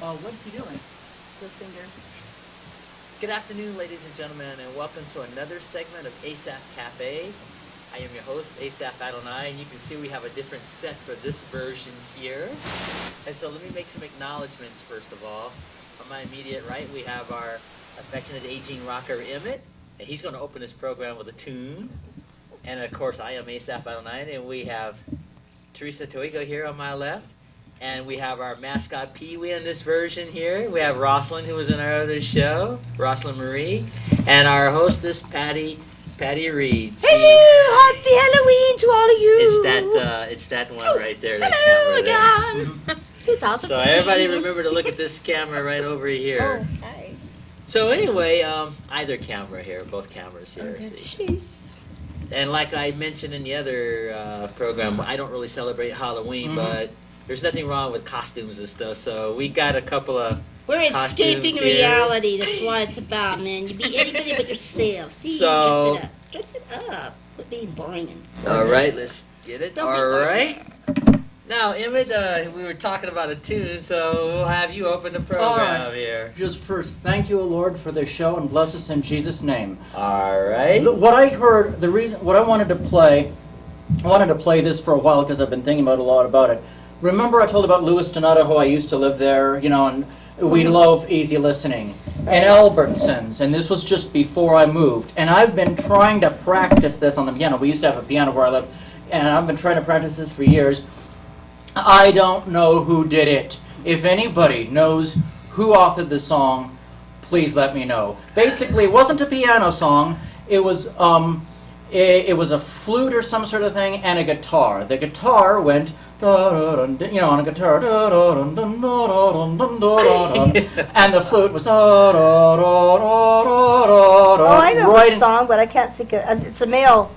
What's he doing? The fingers. Good afternoon, ladies and gentlemen, and welcome to another segment of Asaph Cafe. I am your host, Asaph Cafe, and you can see we have a different set for this version here. And so let me make some acknowledgments first of all. On my immediate right, we have our affectionate aging rocker, Emmett, and he's going to open this program with a tune. And of course, I am Asaph Cafe, and we have Teresa Toigo here on my left. And we have our Mascot Pee Wee in this version here. We have Rosalyn, who was in our other show, Rosalyn Marie, and our hostess, Patti Reed. Hello, happy Halloween to all of you. It's that one right there, that Hello camera again. 2000. So everybody remember to look at this camera right over here. Oh, hi. So anyway, either camera here, both cameras here. Okay, See. jeez. And like I mentioned in the other program, I don't really celebrate Halloween, but there's nothing wrong with costumes and stuff, so we got a couple of We're escaping here. reality. That's what it's about, man. You be anybody but yourself. See, So- dress it up. Quit being boring. All right, let's get it. Don't be All boring. right. Now, Emmett, we were talking about a tune, so we'll have you open the program All right. here. Just first, thank you, O Lord, for this show, and bless us in Jesus' name. All right. What I heard, what I wanted to play this for a while because I've been thinking about a lot about it. Remember I told about Lewiston, Idaho, I used to live there, and we love easy listening. And Albertsons, and this was just before I moved. And I've been trying to practice this on the piano. We used to have a piano where I lived, and I've been trying to practice this for years. I don't know who did it. If anybody knows who authored the song, please let me know. Basically, it wasn't a piano song. It was a flute or some sort of thing and a guitar. The guitar went on a guitar, and the flute was Oh, I know the song, but I can't think of. It's a male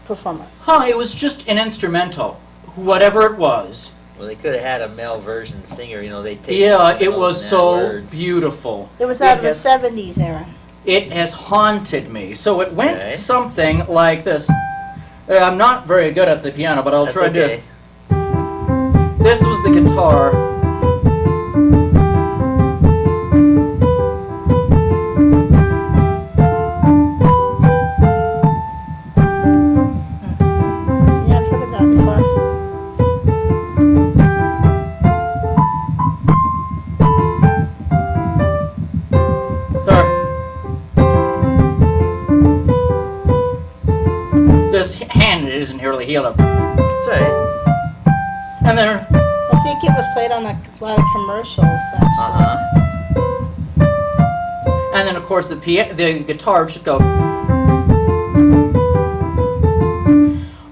performer. It was just an instrumental, whatever it was. Well, they could have had a male version singer, they take Yeah, it instrumentals was and add so words. beautiful. It was out of the 70s era. It has haunted me. So it went Okay. something like this. I'm not very good at the piano, but I'll That's try okay. to. This was the guitar. Yeah, I've heard of that before. This hand isn't really healed. That's all right. And then I think it was played on a lot of commercials, actually. Uh-huh. and then of course the guitar would just go.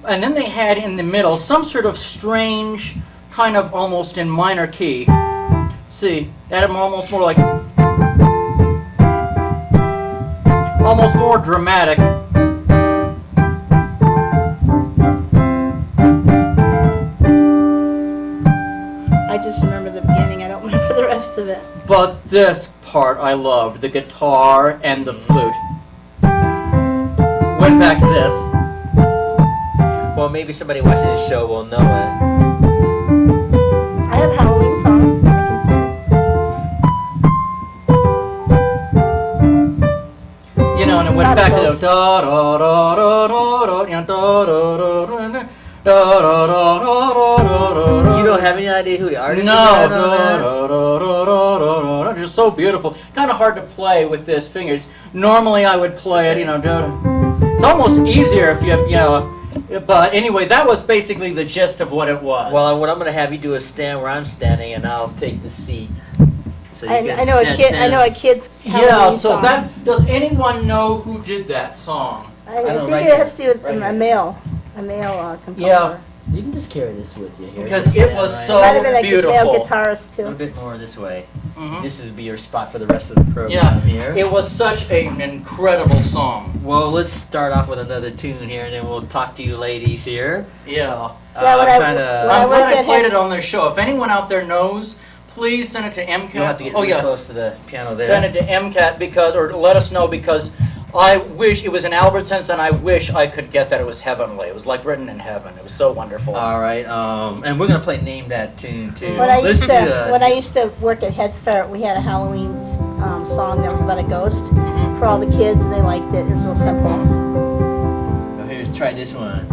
And then they had in the middle some sort of strange, kind of almost in minor key. See, that almost more like, almost more dramatic. I just remember the beginning. I don't remember the rest of it. But this part I loved, the guitar and the flute. Went back to this. Well, maybe somebody watching this show will know it. I have a Halloween song. I can sing. And it It's went not back to close. the da da da da da da, da da da da da da. You don't have any idea who the artist is? No, on that? just so beautiful. Kind of hard to play with this fingers. Normally I would play it, it's almost easier if but anyway, that was basically the gist of what it was. Well, what I'm going to have you do is stand where I'm standing, and I'll take the seat. So you I can know a stand- kid. I know a kid's Halloween yeah, so song. does anyone know who did that song? I know, think right it has to do with here, right a male composer. Yeah. You can just carry this with you here. Because Just it stand was right so It might have been a beautiful. male guitarist A little too. bit more this way. Mhm. This will be your spot for the rest of the program Yeah, here. it was such an incredible song. Well, let's start off with another tune here, and then we'll talk to you ladies here. Yeah. Yeah, when I'm I- trying when to... I I'm worked glad I at played Hen- it on their show. If anyone out there knows, please send it to MCAT. You'll have to get oh really yeah, close to the piano there. send it to MCAT or let us know because I wish it was in Albertsons, and I wish I could get that. It was heavenly. It was like written in heaven. It was so wonderful. All right, and we're gonna play Name That Tune too. When I Let's used do to when I used to work at Head Start, we had a Halloween song that was about a ghost for all the kids, and they liked it. It was real simple. Oh, here's try this one.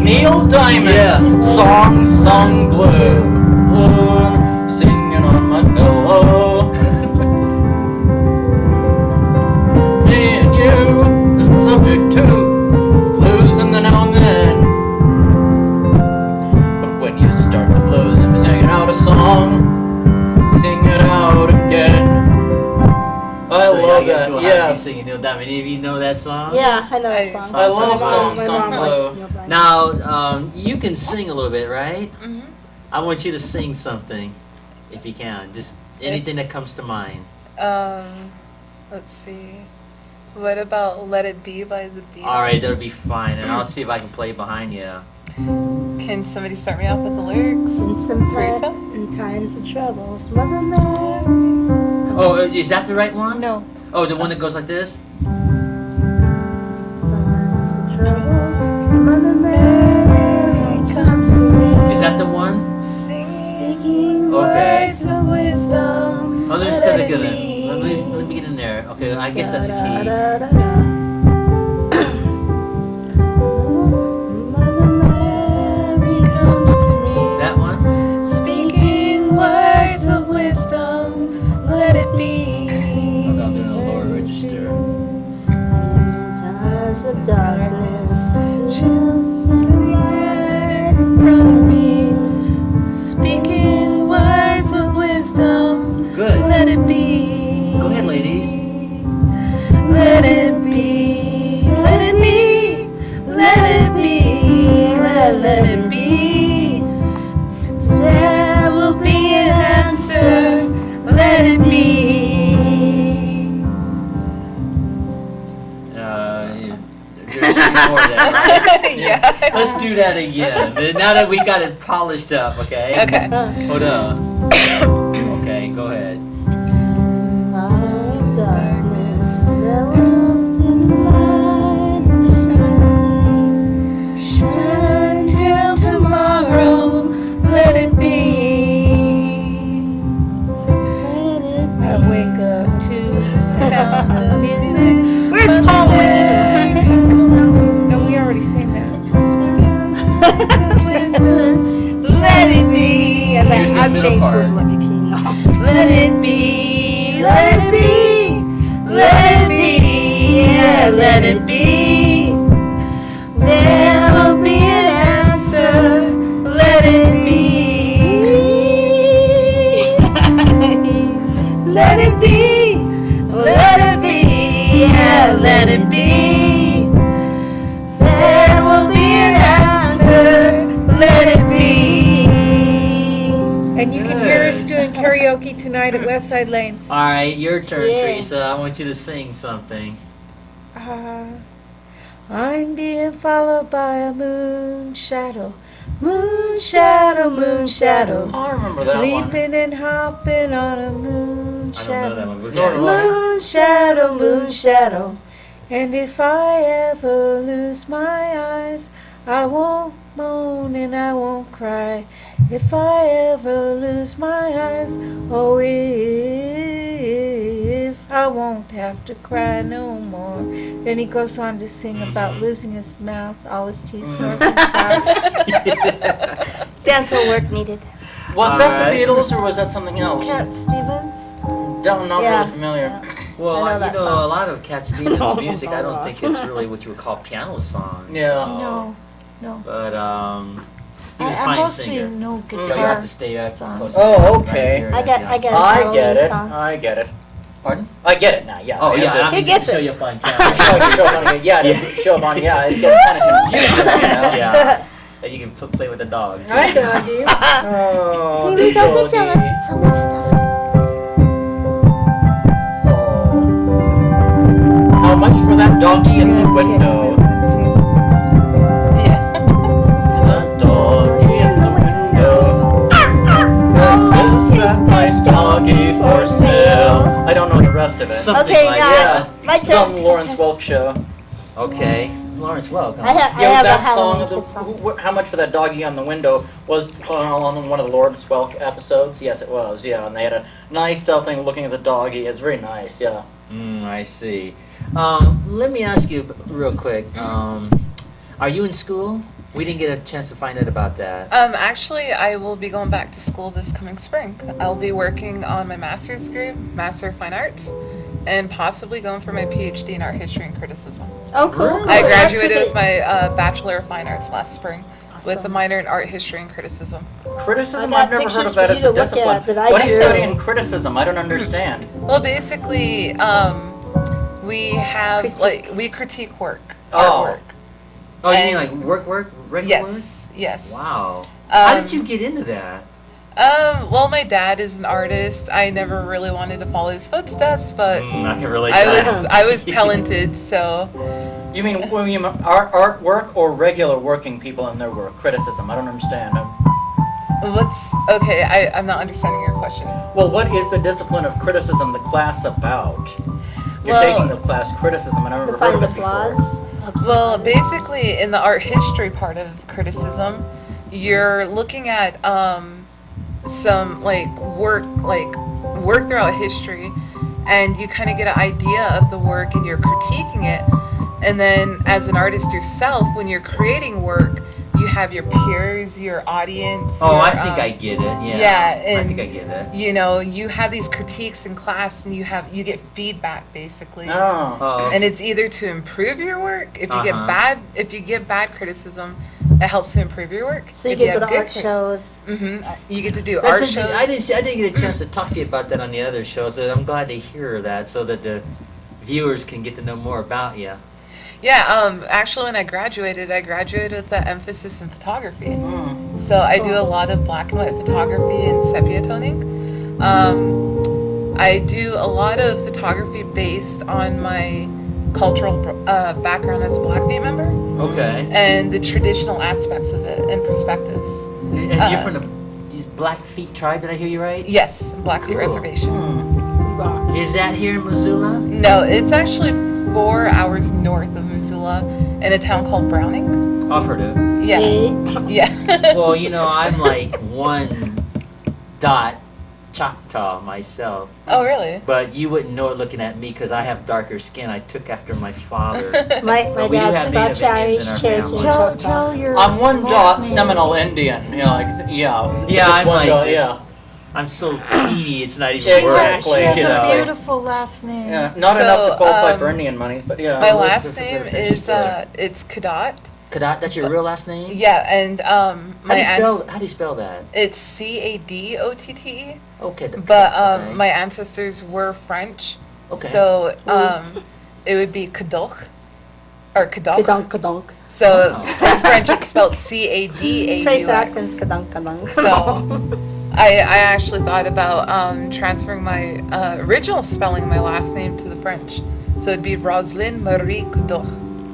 Neil Diamond, Yeah. Song Sung Blue, singing on my pillow. Me and you, subject to blues and the now and then. But when you start the blues and singing out a song, sing it out again. I love that. Yeah. Singing Neil Diamond. Any of you know that song? Yeah, I know that song. I love My Song mom Sung liked Blue. Neil Diamond. Now, you can sing a little bit, right? Mhm. I want you to sing something, if you can. Just anything that comes to mind. Let's see. What about Let It Be by the Beatles? All right, that'll be fine, and I'll see if I can play behind you. Can somebody start me off with the lyrics? Teresa? In times of trouble, Mother Mary. Oh, is that the right one? No. Oh, the one that goes like this? Times of trouble, Mother Mary comes to me. Is that the one? Speaking Okay. words of wisdom. Oh, there's let the it good. be. Let me get in there. Okay, I guess that's the key. Mother Mary comes to me. That one? Speaking words of wisdom, let it be. I'm not doing a lower register. In times of darkness, chills the light in front of me. Speaking words of wisdom, Good. let it be. Go ahead, ladies. Let it be, let it be, let it be, let it be. There will be an answer, let it be. There's more of that, right? Yeah. Let's do that again. Now that we got it polished up, okay? Okay. Hold on. Okay, go ahead. Darkness, there will be light shining. Shine till tomorrow, let it be. Let it be. I wake up to the sound of music. Where's Paul Whitney? No, we already sang that. Let it be. Here's the I've middle changed part. it. Let me clean it off. Let it be. Let it be. Let it be. Yeah, let it be. There will be an answer. Let it be. Let it be. Let it be. Yeah, let it be. There will be an answer. Let it be. And you can hear us doing karaoke tonight at Westside Lanes. All right, your turn, Yeah. Teresa. I want you to sing something. I'm being followed by a moon shadow. Moon shadow, moon shadow. I remember that one. Leaping and hopping on a moon I don't know that shadow. one. But Nor do I. Moon shadow, moon shadow. And if I ever lose my eyes, I won't moan and I won't cry. If I ever lose my eyes, oh, if I won't have to cry no more. Then he goes on to sing about losing his mouth, all his teeth north and south. Dental work needed. Was that the Alright. Beatles or was that something else? Cat Stevens. Not Yeah. really familiar. Well, I know you that know, song. a lot of Cat Stevens Oh, music, I don't God. think it's really what you would call piano songs. Yeah. No, no. But, he was a I fine mostly singer. know So you have guitar. to stay close to Oh, this right okay. here, I yeah. get I a get Halloween it. song. I get it. Pardon? I get it now. Yeah. Oh, yeah, I He mean, gets just show it. you a fine Show, piano. show Bonnie. Yeah, Yeah. show Bonnie. Yeah, it gets kind of confusing. You know? Yeah. And you can play with the dog. too. Hi, doggy. Oh, Baby, the don't get doggy. jealous. It's so much stuff. Oh. How much for that doggy in the window? Yeah. The doggy in the window. This is that nice doggy for sale. I don't know the rest of it. Something Okay, like now that. my It's on turn. Lawrence Welk show. Okay. Lawrence Welk. huh? I have a that Halloween song, Kiss song. how much for that doggy on the window was on one of the Lawrence Welk episodes? Yes, it was, yeah. And they had a nice thing looking at the doggy. It's very nice, yeah. I see. Let me ask you real quick. Are you in school? We didn't get a chance to find out about that. Actually, I will be going back to school this coming spring. I'll be working on my master's degree, Master of Fine Arts, and possibly going for my PhD in art history and criticism. Oh, cool. Really? cool. I graduated with my Bachelor of Fine Arts last spring with a Awesome. minor in art history and criticism. Criticism, I got I've never heard pictures of that for as you to a look discipline. at that I What are you drew. studying criticism? I don't understand. Well, basically, we have we critique work, Oh. artwork. Oh, you mean And- like work, regular work? Yes. Wow. How did Um, you get into that? Well, my dad is an artist. I never really wanted to follow his footsteps, but I can relate I to that. was I was talented, so You mean artwork or regular working people in their work? Criticism, I don't understand. I'm not understanding your question. Well, what is the discipline of criticism, the class about? You're Well- taking the class criticism, and I've To never heard find of the it before. flaws. of Well, somebody. basically, in the art history part of criticism, you're looking at some work throughout history, and you kind of get an idea of the work, and you're critiquing it. And then, as an artist yourself, when you're creating work, you have your peers, your audience. Oh, your, I think I get it. Yeah. yeah, I and- think I get it. You know, you have these critiques in class, and you get feedback basically. Oh. Oh. And it's either to improve your work. If you Uh-huh. if you get bad criticism, it helps to improve your work. So you If get have good good art shows. You get to do That's art interesting. shows. I didn't get a chance to talk to you about that on the other shows. So I'm glad to hear that, so that the viewers can get to know more about you. Yeah. Actually, when I graduated with the emphasis in photography. Mm. So I do a lot of black and white photography and sepia toning. I do a lot of photography based on my cultural background as a Black Bee member Okay. and the traditional aspects of it and perspectives. And you're from the Blackfeet tribe, did I hear you right? Yes, Blackfeet Cool. Reservation. Is that here in Missoula? No, it's actually 4 hours north of Missoula in a town called Browning. I've heard of it. Yeah. Yeah. Well, you know, I'm like one dot Choctaw myself. Oh, really? But you wouldn't know it looking at me because I have darker skin. I took after my father. My But we do dad's have Native Scotch Indians in Irish, our Cherokee, family. Choctaw. Tell your I'm one last dot name. Seminole Indian. You know, like, yeah. Yeah, Just I'm one like dot, just- yeah. I'm so teeny, it's not even Yeah, worth exactly. She has you a know. beautiful last name. Yeah, not enough to So, qualify for Indian monies, but yeah. My what's last the name difference? is it's Kadot. Kadot, that's your real last name? Yeah, and How my do you spell that? it's Cadotte. Okay. But okay. my ancestors were French, Okay. so it would be Kadoch or Kadoch. Kadunk, kadunk. So Oh. in French it's spelled Cadaux. Trace Atkins, kadunk, kadunk. So I actually thought about transferring my original spelling of my last name to the French. So it'd be Rosalyn Marie Kadoch.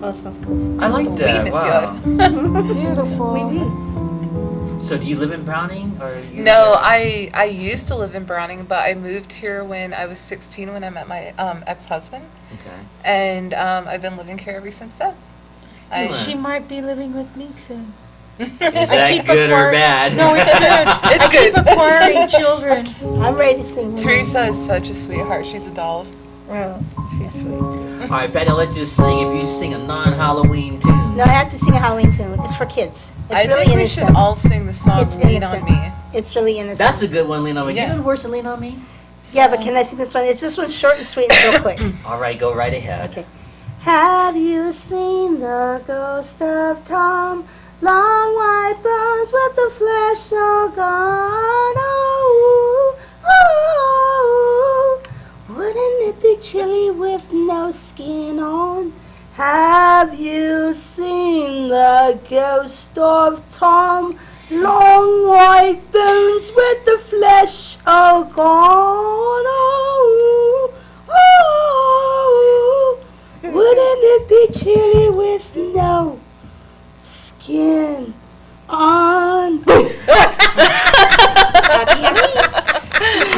Oh, sounds cool. I like Oui, that. Wow. monsieur. Beautiful. Oui, oui. So do you live in Browning or you No, I used to live in Browning, but I moved here when I was 16 when I met my ex-husband, Okay. and I've been living here ever since then. I- Excellent. She might be living with me soon. Is I that keep good or acquire- bad? No, it's good. It's I keep good. acquiring children. I'm ready to sing. Teresa is such a sweetheart. She's a doll. Well, she's sweet too. All right, Patty, let's just sing if you sing a non-Halloween tune. No, I have to sing a Halloween tune. It's for kids. It's I really think we innocent. should all sing the song It's "Lean innocent. on Me." It's really innocent. That's a good one, Lean on Me. Yeah. You know the words to Lean on Me? Yeah, but can I sing this one? It's this one's short and sweet and real quick. All right, go right ahead. Okay. Have you seen the ghost of Tom? Long white bones with the flesh all gone. Oh, oh, wouldn't it be chilly with no skin on? Have you seen the ghost of Tom? Long white bones with the flesh all gone. Oh, oh, wouldn't it be chilly with no skin on? All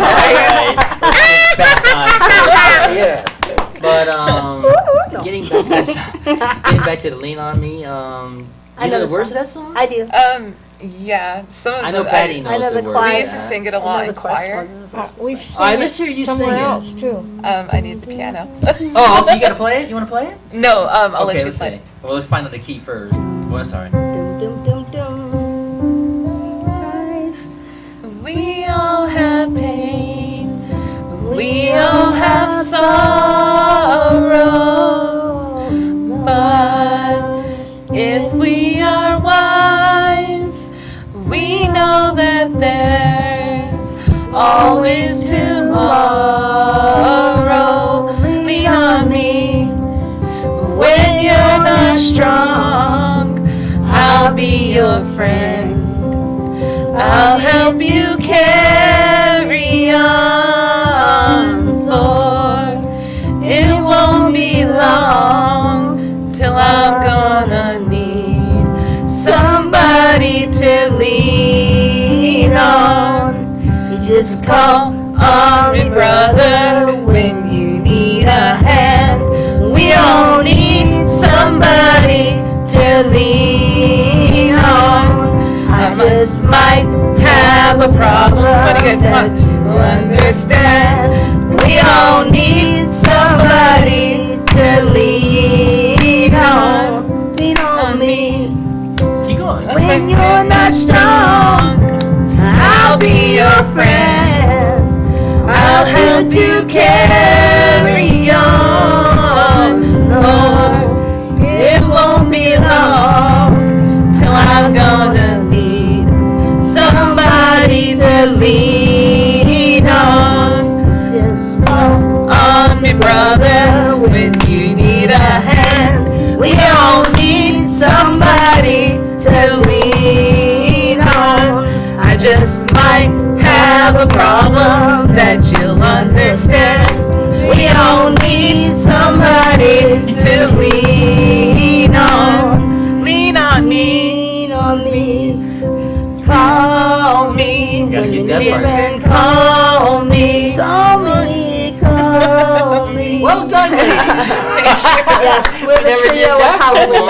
right, getting back to that song, getting back to the Lean on Me. You know the words of that song? I do. Yeah, some of I know the Patti knows I know the the words. choir. We used to sing it a lot in choir. We've All right, seen let's hear you it somewhere sing it. else too. I need the piano. Oh, you gotta play it? You wanna play it? No, I'll let Okay, you let's play. see. Well, let's find out the key first. Well, sorry. Dum, dum, dum, dum. Lives. We all have pain. We all have sorrows. But if we are wise, we know that there's always tomorrow. Lean on me when you're not strong. I'll be your friend. I'll help you carry on, Lord. It won't be long till I'm gonna need somebody to lean on. You just call on me, brother, when you need a hand. We all need somebody to lean on. I just might have a problem that you understand. We all need somebody to lean on. Lean on me Keep going. when you're not strong. I'll be your friend. I'll help you carry on. Lord, it won't be long till I'm gonna need somebody to lean on. Just call on me, brother, when you need a hand. We all need somebody to lean on. I just might have a problem that you'll understand. We all need somebody to lean on. Lean on me. Lean on me. Call me Gotta when get you that need part. and call me. Call me. Call me. Well done, ladies. Yes, we're the Never did trio of that Halloween.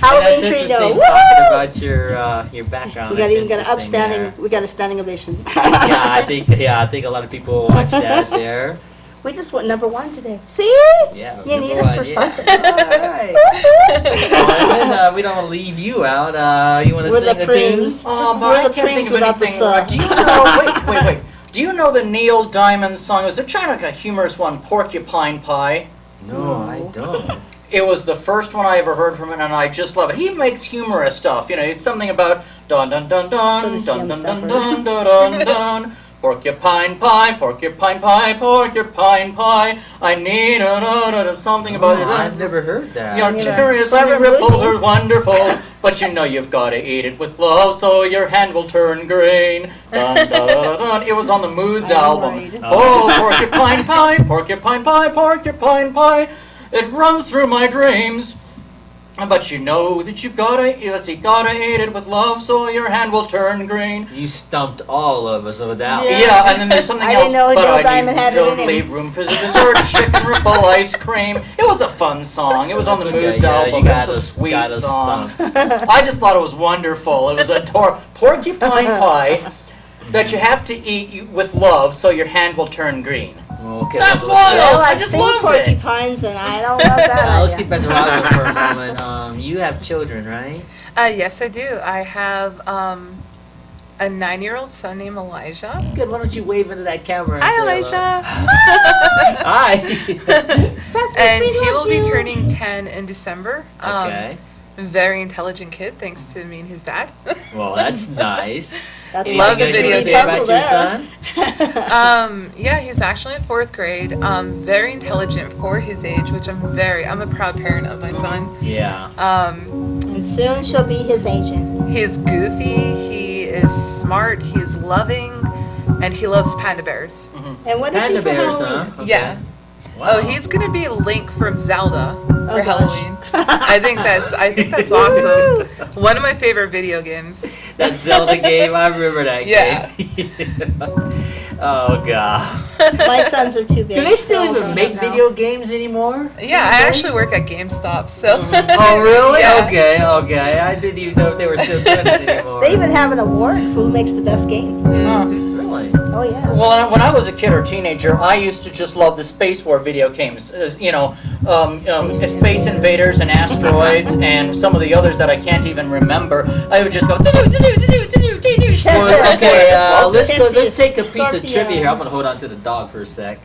Halloween That's trio. interesting, Woo! talking about your background. We That's got an interesting upstanding. there. We got a standing ovation. I think a lot of people watch that there. We just went #1 today. See? Yeah. You need number us for one, yeah. something. All right. Well, then, we don't want to leave you out. You want to We're sing the a tune? prunes. Oh, but We're I the can't think prunes of without the anything. sun. Do you know? Wait. Do you know the Neil Diamond song? Was it trying to like a humorous one, Porcupine Pie? No, I don't. It was the first one I ever heard from him, and I just love it. He makes humorous stuff. You know, it's something about dun dun dun So dun does dun Jim dun dun Stafford. dun dun dun dun. Porcupine pie, porcupine pie, porcupine pie. I need something about it. I've never heard that. You know, Neither. curious Clever ripples are movies. wonderful, but you know you've got to eat it with love, so your hand will turn green. Dun, dun, dun, dun. It was on the Moods I'm album. worried. Oh, porcupine pie, porcupine pie, porcupine pie. It runs through my dreams. But you know that you've gotta eat it with love, so your hand will turn green. You stumped all of us with that one. Yeah, and then there's something I else. didn't know but Neil I Diamond had it don't in him. leave room for the dessert, chicken ripple ice cream. It was a fun song. It was on the That's okay, Moods yeah, album. you It got was a us- sweet got us song. I just thought it was wonderful. It was a porcupine pie that you have to eat with love, so your hand will turn green. Okay, That's let's- wild. Well, I I've just seen loved it. porcupines, and I don't love that. Now, let's idea. get back to Rosalyn for a moment. You have children, right? Yes, I do. I have a 9-year-old son named Elijah. Good. Why don't you wave into that camera and Hi, say Elijah. hello? Hi. And he will be turning 10 in December. Okay. Very intelligent kid, thanks to me and his dad. Well, that's nice. That's Anything Love the else you video wanna say games. about your son? Yeah, he's actually in 4th grade. Very intelligent for his age, which I'm a proud parent of my son. Yeah. And soon she'll be his agent. He's goofy, he is smart, he's loving, and he loves panda bears. And what is Panda he for bears, Halloween? huh? Okay. Yeah. Wow. Oh, he's gonna be Link from Zelda Oh, for gosh. Halloween. I think that's awesome. One of my favorite video games. That Zelda game, I remember that Yeah. game. Oh god. My sons are too big. Do they still They're all even grown make up now. video games anymore? Yeah, I actually work at GameStop, so. Oh really? Yeah. Okay. I didn't even know if they were still doing it anymore. They even have an award for who makes the best game. Huh. Really? Oh yeah. Well, when I was a kid or teenager, I used to just love the Space War video games. Space Invaders and Asteroids and some of the others that I can't even remember. I would just go, Well, okay, let's Tempest, take a piece of Scorpion. trivia here. I'm gonna hold on to the dog for a sec.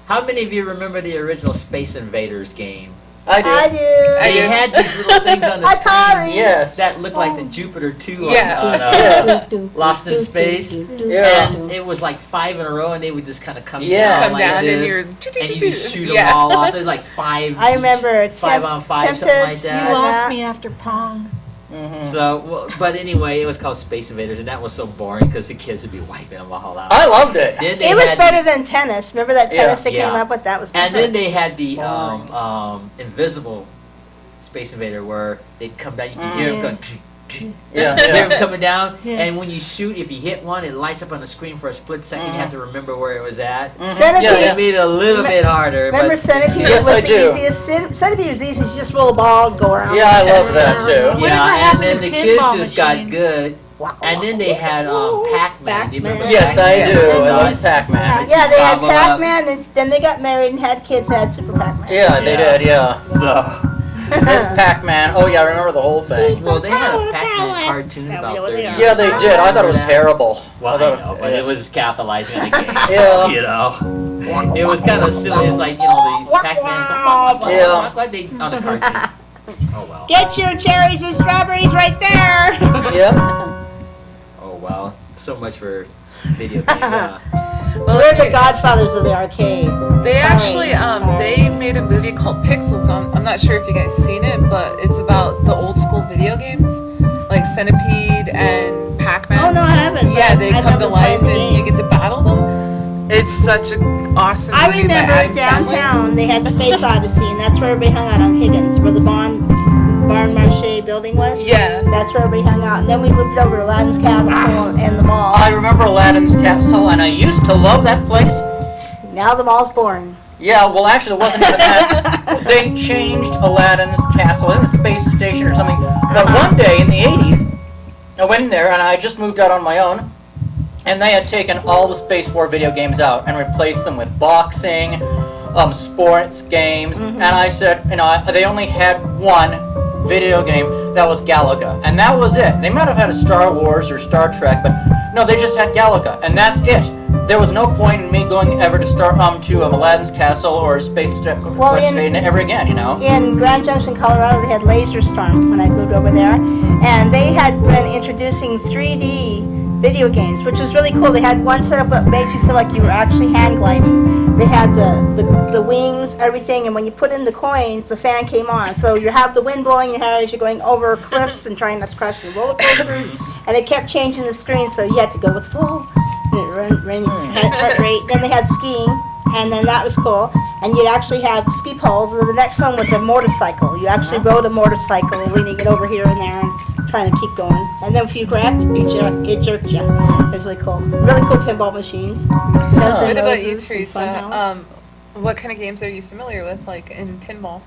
How many of you remember the original Space Invaders game? I do. I do. They had these little things on the Atari. screen. Yes. That looked like the Jupiter 2 on, Yeah. Yes. Lost in Space. Yeah. And it was like 5 in a row, and they would just kind of come Yeah. down Come like down and this, you're. and you just shoot them Yeah. all off. There's like 5. I remember each, 5 on 5, something like Tempest, You that. lost me after Pong. Mhm. So, but anyway, it was called Space Invaders, and that was so boring because the kids would be wiping them all out. I loved it. Then they It was had better than tennis. Remember that Yeah. tennis they came Yeah. up with? That was And good. then they had the Boring. invisible Space Invader where they'd come down. You can hear them going. Yeah, You hear yeah. them coming down, Yeah. and when you shoot, if you hit one, it lights up on the screen for a split second. You have to remember where it was at. Centipede. Yeah, It yeah. made it a little bit harder. Remember but, Centipede Yes, I was the do. easiest. Centipede was easy. You just roll a ball and go around. Yeah, I love that too. Whatever Yeah, and happened then to the kids pinball just got machines? good. And then they had Pac-Man. Do you remember Pac-Man. Yes, I Pac-Man? do. I So love it's- Pac-Man. Yeah, they had Gobble up. Pac-Man, and then they got married and had kids that had Super Pac-Man. Yeah, they Yeah. did. Yeah. So, This Pac-Man. Oh yeah, I remember the whole thing. well, they had a Power Pac-Man palettes. cartoon Now we about know what 30 they are. years Yeah, they ago. did. I thought it was Remember that? terrible. Well, I I thought know, but yeah. it was capitalizing on the game. Yeah. So, you know, it was kind of silly. It's like, you know, the Pac-Man Yeah. they on the cartoon. Oh well. Get your cherries and strawberries right there. Yeah. Oh well. So much for video games. Well, We're the godfathers of the arcade. They actually, they made a movie called Pixels. I'm not sure if you guys seen it, but it's about the old school video games, like Centipede and Pac-Man. Oh no, I haven't. Yeah, but they I come to remember life playing the and you game. get to battle them. It's such an awesome I movie by remember Adam Sandler. downtown they had Space Odyssey, and that's where everybody hung out on Higgins, where the Barn Marché building was. Yeah. That's where everybody hung out, and then we moved over to Aladdin's Castle and the mall. I remember Aladdin's Castle, and I used to love that place. Now the mall's boring. Yeah, well, actually, it wasn't even that. They changed Aladdin's Castle in the space station or something. But one day in the 80s, I went in there, and I just moved out on my own, and they had taken all the Space War video games out and replaced them with boxing, sports games, and I said, they only had one video game that was Galaga, and that was it. They might have had a Star Wars or Star Trek, but no, they just had Galaga, and that's it. There was no point in me going ever to Aladdin's Castle or Space Station ever again, you know. In Grand Junction, Colorado, they had Laser Storm when I moved over there, and they had been introducing 3D video games, which was really cool. They had one set up that made you feel like you were actually hand gliding. They had the wings, everything, and when you put in the coins, the fan came on. So you have the wind blowing your hair as you're going over cliffs and trying not to crash the roller coasters, and it kept changing the screen, so you had to go with full heart rate. Then they had skiing, and then that was cool. And you'd actually have ski poles, and then the next one was a motorcycle. You actually rode a motorcycle, leaning it over here and there, and trying to keep going. And then if you grabbed, it jerked you. It was really cool. Really cool pinball machines. Guns N' What about you, Roses and Teresa? Funhouse. What kind of games are you familiar with, like in pinball?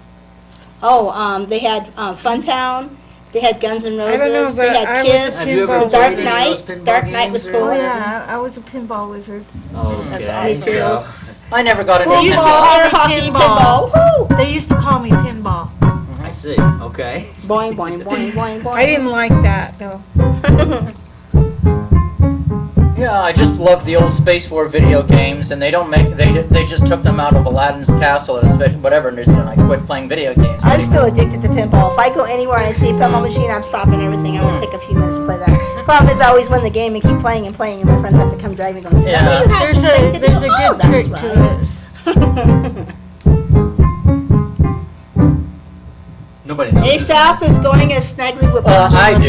They had Funtown. They had Guns N' Roses. I don't know, but they had I was a Kiss. Have you ever pinball The Dark played any of those Knight. pinball Dark Knight was games or cool. Oh whatever? yeah, I was a pinball wizard. Okay. That's awesome. So, I never got into They used to pinball. call Air me hockey, pinball. pinball. Woo! They used to call me pinball. I see. Okay. Boing, boing, boing, boing, boing. I didn't like that though. Yeah, I just loved the old Space War video games, and they just took them out of Aladdin's Castle and whatever, and I quit playing video games. I'm still addicted to pinball. If I go anywhere and I see a pinball machine, I'm stopping everything. I'm going to take a few minutes to play that. Problem is, I always win the game and keep playing and playing, and my friends have to come driving going, Yeah. "You had There's this thing to do." a Oh, good that's trick right. to it. Nobody knows. Asaph is going as Snaggly with I do.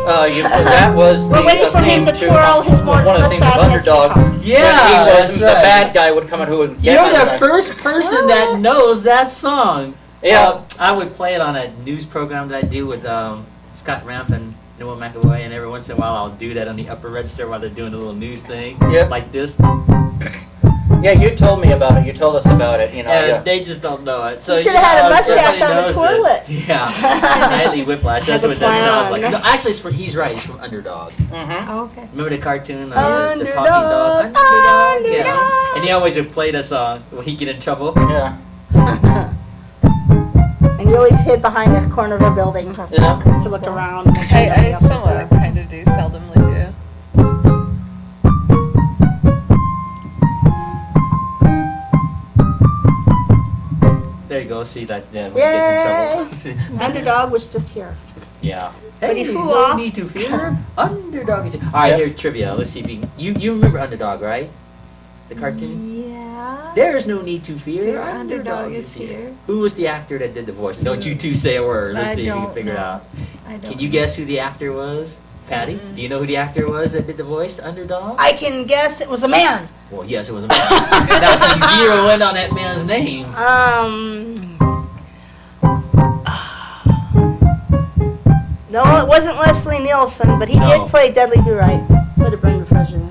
That was the We're waiting for him name to twirl his one of the things of mustache as we Underdog. talk. Yeah, when he was that's the right. bad guy would come out who would get You're my the back. first person that knows that song. Yeah. I would play it on a news program that I do with Scott Ramp and Noah McAvoy, and every once in a while I'll do that on the upper register while they're doing a little news thing, Yep. like this. Yeah, you told me about it. You told us about it. You know. And Yeah. they just don't know it. So You should have had a mustache on the somebody knows toilet. it. Yeah, Nightly Whiplash. That's Has a what that sounds like. plan. No, actually, he's right. He's from Underdog. Mm-hmm. Oh, okay. Remember the cartoon? The Underdog, talking dog. Underdog. Yeah. Underdog. And he always would play the song when he'd get in trouble. Yeah. And you always hid behind the corner of a building Yeah. to look around. And make sure I nobody else was somewhat there. kind of do, seldomly do. There you go. See that? Yeah, when he Yay! gets in trouble. Underdog was just here. Yeah. But he Hey, flew no off. need to fear. Underdog is here. All right, Yep. here's trivia. Let's see if you remember Underdog, right? The cartoon. Yeah. There's no need to fear. Fear, Underdog is here. Who was the actor that did the voice? Don't you two say a word. Let's I see if you can don't figure it know. out. I don't Can you know. guess who the actor was? Patty, do you know who the actor was that did the voice, to Underdog? I can guess it was a man. Well, yes, it was a man. Now, can you zero in on that man's name? No, it wasn't Leslie Nielsen, but he No. did play Dudley Do-Right. So did Brendan Fraser.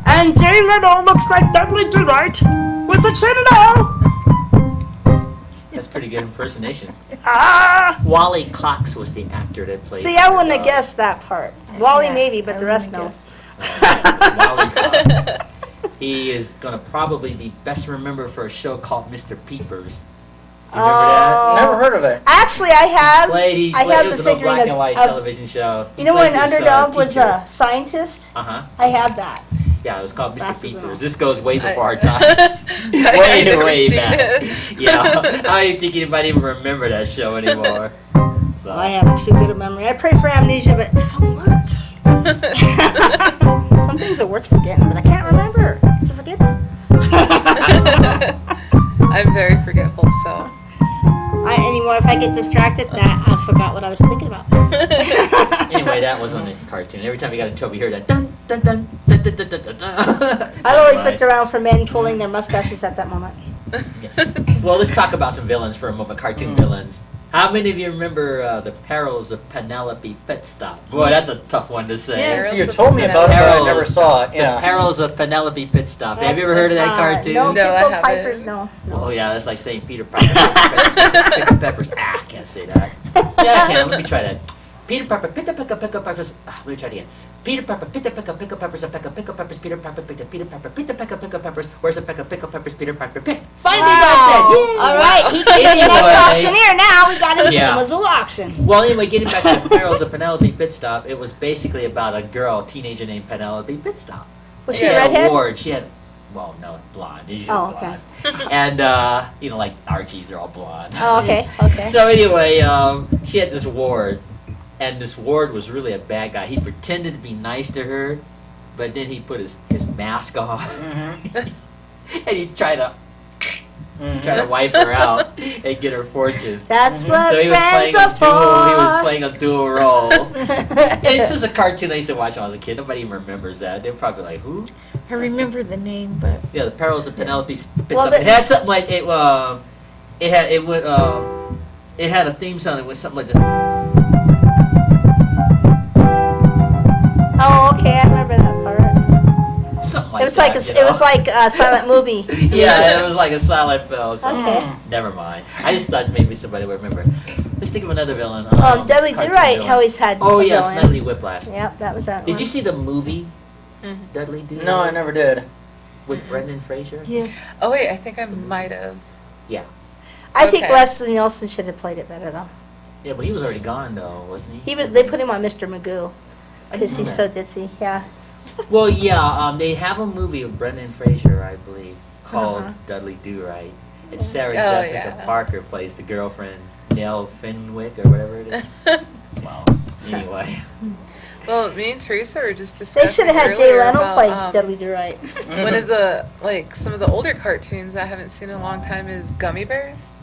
And Jay Leno looks like Dudley Do-Right with the chin and all. That's pretty good impersonation. Ah! Wally Cox was the actor that played. See, I wouldn't have Underdog. guessed that part. Wally Yeah, maybe, but I the rest wouldn't no. Wally Cox. He is gonna probably be best remembered for a show called Mr. Peepers. Do you remember that? Never heard of it. Actually, I have. He I played, have it was the a little figurine black and white of television show. you know when Underdog was a scientist? Uh-huh. I have that. Yeah, it was called Mr. Glasses and all. Peepers. This goes way before our I- time. I've way, never way seen back. it. Yeah. I don't even think anybody even remember that show anymore. So. I have too good a memory. I pray for amnesia, but this don't work. Some things are worth forgetting, but I can't remember. To forget them. I'm very forgetful, so. Anymore, if I get distracted, I forgot what I was thinking about. Anyway, that was on the cartoon. Every time you got in trouble, you heard that dun dun dun dun dun dun dun dun. dun. I always looked around for men twirling their mustaches at that moment. Well, let's talk about some villains for a moment. Cartoon villains. How many of you remember the Perils of Penelope Pitstop? Boy, that's a tough one to say. Yes. You told me about it, but I never saw it. The Yeah. Perils of Penelope Pitstop. Have you ever That's, heard of that cartoon? No, No, I Pickle haven't. Pipers, no. Oh yeah, that's like saying Peter Piper. Pickle Peppers. Ah, I can't say that. Yeah, I can. Let me try that. Peter Piper, pickle peppers. Let me try it again. Peter Piper, pickle peppers, a peck of pickle peppers. Peter Piper, Peter Piper, pickle peppers. Where's a peck of pickle peppers? Peter Piper, pick. Finally got that. Yay. All right, he can be the next Anyway. auctioneer now. We got him Yeah. from Missoula auction. Well, anyway, getting back to the Perils of Penelope Pitstop, it was basically about a girl, a teenager named Penelope Pitstop. Was She she a had redhead? a ward. She had, well, no, blonde. Usually Oh, okay. blonde. And you know, like Archie's, they're all blonde. Oh, okay, okay. So anyway, she had this ward, and this ward was really a bad guy. He pretended to be nice to her, but then he put his mask on, Mhm. and he tried to Mhm. wipe her out and get her fortune. That's what So he was friends playing are a dual. He was for. playing a dual role. And this is a cartoon I used to watch when I was a kid. Nobody even remembers that. They're probably like, "Who?" I remember the name, but Yeah, the Perils of Penelope Pitstop. Well, It had something like it. It had a theme song. It was something like this. Oh, okay, I remember that part. Something like It was like that, a, you it was know? like a silent movie. Yeah, it was like a silent film. So Okay. Never mind. I just thought maybe somebody would remember. Let's think of another villain. Dudley cartoon Do-Right villain. always had Oh a yes, villain. Nightly Whiplash. Yep, that was that Did one. you see the movie Mhm. Dudley Do-Right? No, I never did. With Brendan Fraser? yeah. Oh wait, I think I might have. I think Okay. Leslie Nielsen should have played it better though. Yeah, but he was already gone though, wasn't he? They put him on Mr. Magoo I didn't because know he's that. so ditzy. Yeah. Well, yeah, they have a movie of Brendan Fraser, I believe, called Uh-huh. Dudley Do-Right. And Sarah Oh, Jessica yeah. Parker plays the girlfriend, Nell Fenwick, or whatever it is. Well, anyway. Well, me and Teresa were just They discussing should have had Jay earlier Leno about, play Dudley Do-Right. one of the some of the older cartoons I haven't seen in a long time is Gummy Bears.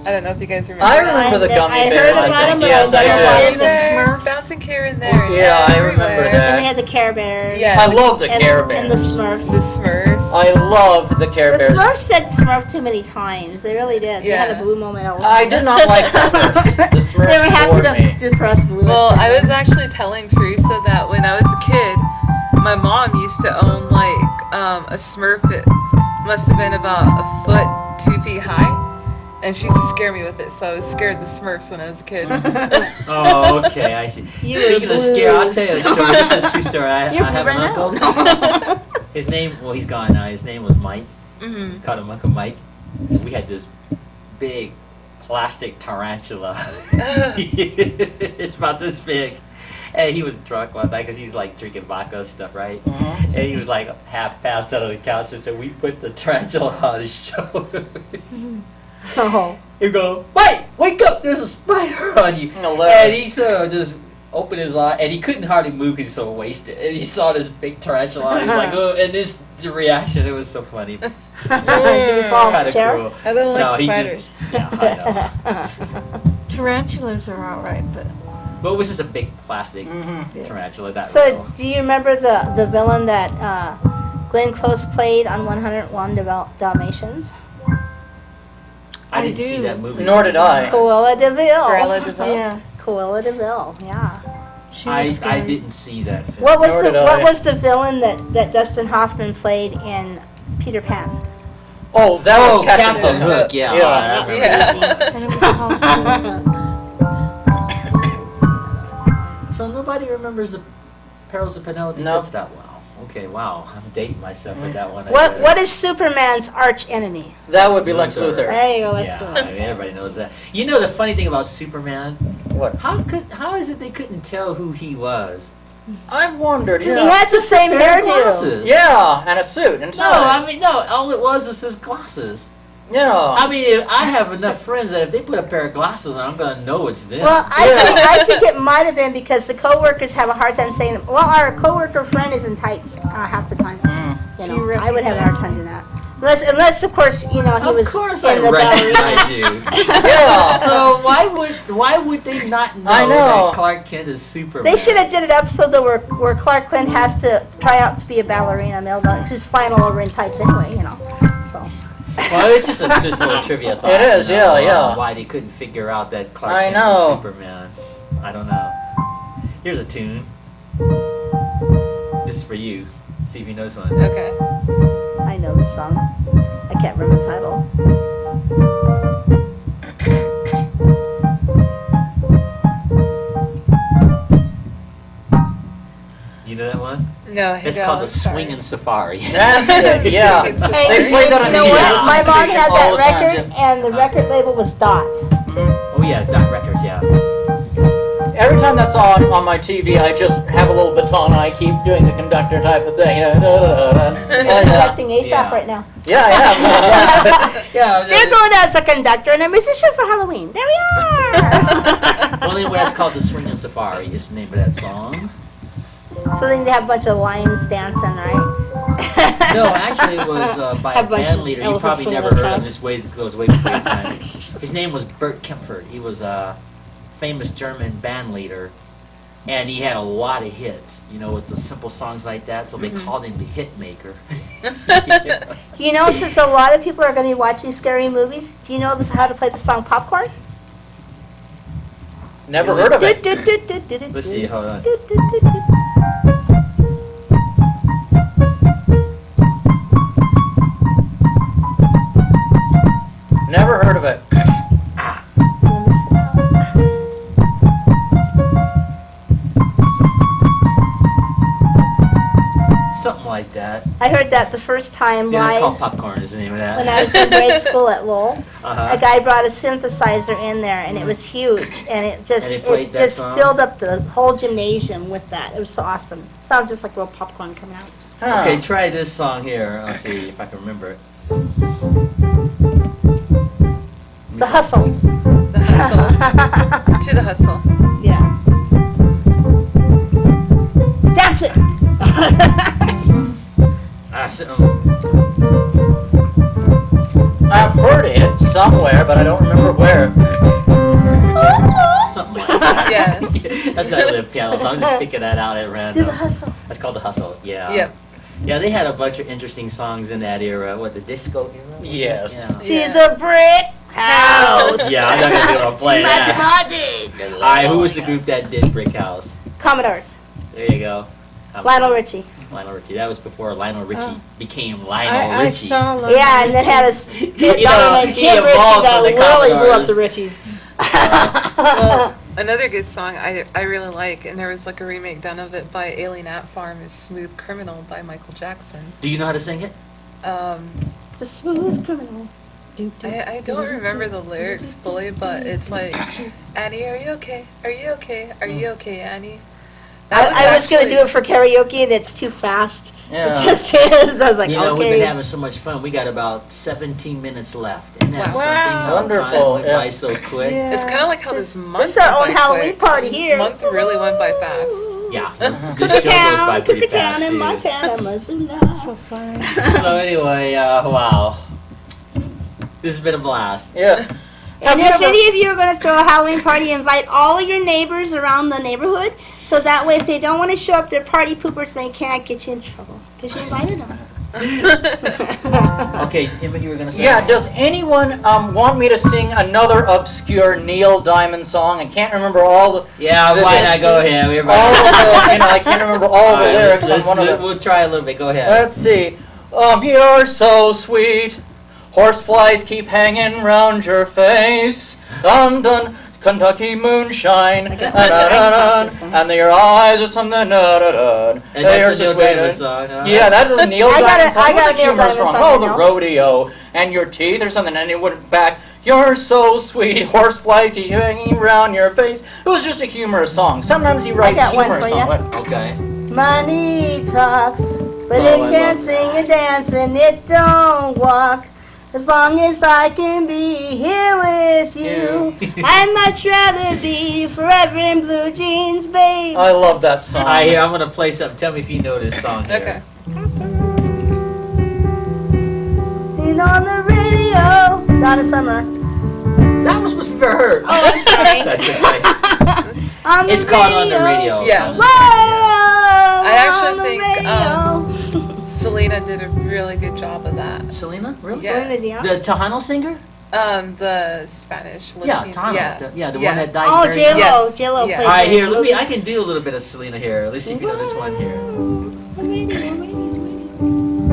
I don't know if you guys remember. I that. remember the I Gummy heard Bears. about I them, think. but Yes, I I never did. watched Gummy the Bears, Smurfs. bouncing here and there. Yeah, I remember everywhere. that. And they had the Care Bears. Yeah. I love the and, Care Bears. And the Smurfs. The Smurfs. I loved the Care The Bears. Smurfs said Smurf too many times. They really did. They had Yeah. a blue moment. I did not like the Smurfs. The Smurfs They were happy bored me. to depress blue. Well, I was actually telling Teresa that when I was a kid, my mom used to own like a Smurf that must have been about a foot, 2 feet high, and she used to scare me with it. So I was scared of the Smurfs when I was a kid. Oh, okay, I see. You Speaking were of scare, I'll tell you a story. This is a true story. I You're have blue an right uncle. now. His name, well, he's gone now. His name was Mike. Mm-hmm. Called him Uncle Mike. We had this big plastic tarantula. It's about this big. And he was drunk one night because he was like drinking vodka and stuff, right? Mhm. And he was like half passed out on the couch, and so we put the tarantula on his shoulder. Oh. He'd go, Mike, wake up! There's a spider on you. And he sort of just opened his eye, and he couldn't hardly move because he's so wasted. And he saw this big tarantula, and he was like, oh, and this reaction, it was so funny. Did he fall off the Kind of chair? cruel. I don't like No, he spiders. just, yeah, I know. Tarantulas are alright, but But it was just a big plastic Mhm. tarantula. That So, real. do you remember the villain that Glenn Close played on 101 Dalmatians? I I didn't see do. that movie. Nor did I. Cruella de Vil. Cruella de Vil. yeah, Cruella de Vil, yeah. she was I scary. didn't see that film. What was Nor the did what I. was the villain that Dustin Hoffman played in Peter Pan? Oh, that Oh, was Captain Captain Hook. Hook, yeah. Yeah. I remember Yeah. And it was called So nobody remembers the Perils of Penelope No. Fitz that well. Okay, wow. I'm dating myself with that one. I What better- what is Superman's arch enemy? That would be Lex Luthor. Luthor. There you go. Let's Yeah, do I it. mean, everybody knows that. You know the funny thing about Superman? What? How is it they couldn't tell who he was? I wondered. He Yeah. had the same Pair of hairdo. glasses. Yeah, and a suit and No, tie. I mean no. All it was his glasses. Yeah. I mean, if I have enough friends that if they put a pair of glasses on, I'm gonna know it's them. Well, Yeah. I think it might have been because the coworkers have a hard time saying, well, our coworker friend is in tights half the time. Mm. You Do you know, I would have a hard time doing that. Unless of course, you know, he of was course in I the recognize ballerina. you. Yeah. So why would they not know, I know. that Clark Kent is Superman? They should have did it episode though where Clark Clint has to try out to be a ballerina, male ballerina, because he's flying all over in tights anyway, you know. So Well, it's just a little trivia thought. It is, you know, yeah, yeah. Why they couldn't figure out that Clark I Kent know. was Superman. I don't know. Here's a tune. This is for you. See if you know this one. Okay. I know this song. I can't remember the title. You know that one? No, It's no, called the sorry. Swingin' Safari. That's it. Yeah. It's They played that on you the know what? radio My mom station had all that the time, record, and the record label was Dot. Oh yeah, Dot Records, yeah. Every time that's on my TV, I just have a little baton and I keep doing the conductor type of thing. And, You're conducting ASAP Yeah. right now. yeah, yeah. Yeah. They're going as a conductor and a musician for Halloween. There we are. Well, anyway, that's called the Swingin' Safari. Is the name of that song. So then you have a bunch of lions dancing, right? No, actually, it was by Have a a bunch band of leader. You elephants probably swinging never their heard of him. trunk. This ways goes way back time. His name was Bert Kempfert. He was a famous German band leader, and he had a lot of hits. You know, with the simple songs like that. So they called him the hit maker. You know, since a lot of people are going to be watching scary movies, do you know how to play the song Popcorn? Never heard of it. Let's see. Hold on. Never heard of it. Something like that. I heard that the first time Yeah, it's called live Popcorn. Is the name of that. when I was in grade school at Lowell. A Uh-huh. guy brought a synthesizer in there, and it was huge, and it just And he played that song? filled up the whole gymnasium with that. It was so awesome. Sounds just like real popcorn coming out. Huh. Okay, try this song here. I'll see if I can remember it. The hustle. The hustle. To the hustle. Yeah. That's it. I've heard it somewhere, but I don't remember where. Something like that. Yeah. That's not really a piano song. I'm just picking that out at Do random. the hustle. That's called The Hustle, yeah. Yep. Yeah, they had a bunch of interesting songs in that era. What, the disco era? Yes. Yeah. She's a brick house. Yeah, I'm not going to be able to play that. Mathematics. Alright, who was the group that did Brick House? Commodores. There you go. Lionel Richie. Lionel Richie. That was before Lionel Richie became Lionel I Richie. saw Lionel Yeah, and then had a daughter named he Kim Ritchie evolved that from the really blew up Commodores. the Richies. Well, another good song I really like, and there was like a remake done of it by Alien Ant Farm, is "Smooth Criminal" by Michael Jackson. Do you know how to sing it? The smooth criminal. I don't remember the lyrics fully, but it's like, Annie, are you okay? Are you okay? Are you okay, Annie? I was going to do it for karaoke, and it's too fast. Yeah. It just is. I was like, You know, we've okay. been having so much fun. We got about 17 minutes left. Isn't that Wow. something? How Wonderful, time went yeah. by so quick. Yeah. It's kind of like how this month This is our went own by Halloween quick. party This here. month really went by fast. Yeah, this show goes by Cuckoo pretty Town fast, in too. Montana, Missoula. So fun. So anyway, wow. This has been a blast. Yeah. And you if ever- any of you are going to throw a Halloween party, invite all of your neighbors around the neighborhood, so that way if they don't want to show up, they're party poopers, they can't get you in trouble, because you invited them. Okay, Emmett, you were going to say? Yeah, does anyone want me to sing another obscure Neil Diamond song? I can't remember all the... Yeah, why not go ahead? We're All of the, I can't remember all the lyrics on one of them. We'll try a little bit. Go ahead. Let's see. You're so sweet. Horseflies keep hanging round your face. Dun dun, Kentucky moonshine. And your eyes are something. And They're that's a Neil just waiting. Diamond song. Huh? Yeah, that's a Neil I got Diamond it- song. I got What's a the Neil humorous Diamond one? song, Oh, I the know. rodeo and your teeth or something. And he went back. You're so sweet. Horseflies keep hanging round your face. It was just a humorous song. Sometimes he writes got one humorous for ya. songs. Okay. Money talks, but Oh, it I can't love sing and dance, and it don't walk. As long as I can be here with you, I'd much rather be forever in blue jeans, babe. I love that song. I'm going to play something. Tell me if you know this song here. Okay. And on the radio, Donna Summer. That was supposed to be for her. Oh, I'm sorry. That's okay. On the It's called On the Radio. Yeah. Whoa, I actually on the think, radio. Selena did a really good job of that. Selena? Really? Yeah. Selena Dion? The Tejano singer? The Spanish. Yeah, Latino, Tejano. Yeah. The Yeah. one that died. Oh, very J-Lo. young. Yes. J-Lo Yeah. played All right, here. J-Lo. I can do a little bit of Selena here. Let's see if you know this one here. On radio, on radio.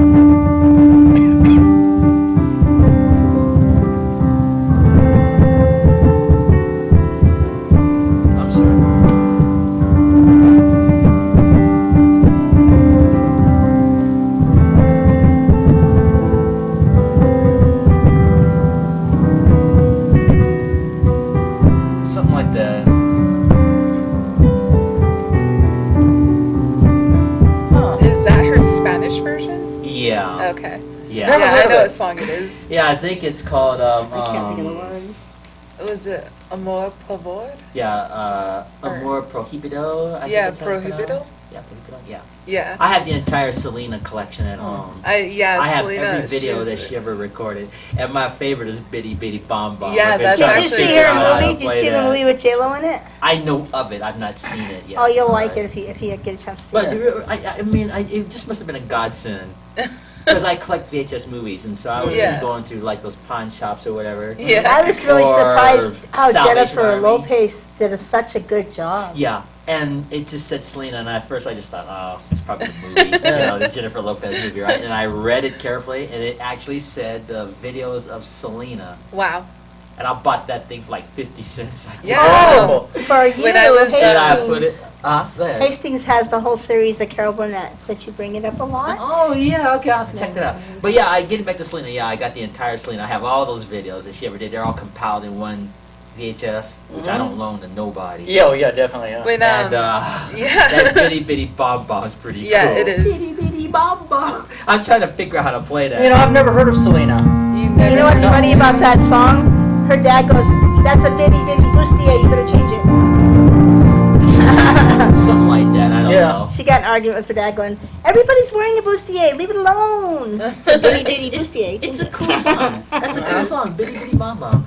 I'm sorry. Something like that. Is that her Spanish version? Yeah. Okay. Yeah. Never Yeah, heard I of know it. what song it is. Yeah, I think it's called. I can't think of the words. Was it Amor Pavor? Yeah, Amor Prohibido. I think Yeah, that's how it's Prohibido? pronounced. Yeah, Prohibido. Yeah. Yeah. I have the entire Selena collection at home. I have Selena. every video she's- that she ever recorded, and my favorite is Bitty Bitty Bomb Bomb. Yeah, I've been that's Did trying you to see figure her out how to movie? Did you play see the that. movie with J-Lo in it? I know of it. I've not seen it yet. Oh, you'll but- like it if you get a chance to see But it. I mean, it just must have been a godsend. Because I collect VHS movies, and so I was Yeah. just going to like those pawn shops or whatever. Yeah. I was really Or surprised how Salvation Jennifer Army. Lopez did such a good job. Yeah, and it just said Selena, and at first I just thought, oh, it's probably the movie, the Jennifer Lopez movie, right? And I read it carefully, and it actually said the videos of Selena, Wow. and I bought that thing for like 50 cents. I Yeah. Oh, For you, When I was- And I put it. Hastings. Go ahead. Hastings has the whole series of Carol Burnett, since you bring it up a lot. Oh yeah, okay, I'll have to check that out. But yeah, getting back to Selena, yeah, I got the entire Selena. I have all those videos that she ever did. They're all compiled in one VHS, which I don't loan to nobody. yeah, oh, yeah, definitely. Yeah. When And yeah. that bitty bitty bomb bomb is pretty Yeah, cool. it is. Bitty bitty bomb bomb. I'm trying to figure out how to play that. You know, I've never heard of Selena. You never You know what's heard of funny about that song? Her dad goes, "That's a bitty bitty bustier, you better change it." Something like that. I don't Yeah. know. She got in an argument with her dad going, "Everybody's wearing a bustier, leave it alone." It's a bitty bitty bustier. It's a cool song. That's a cool song. Bitty bitty bomb bomb.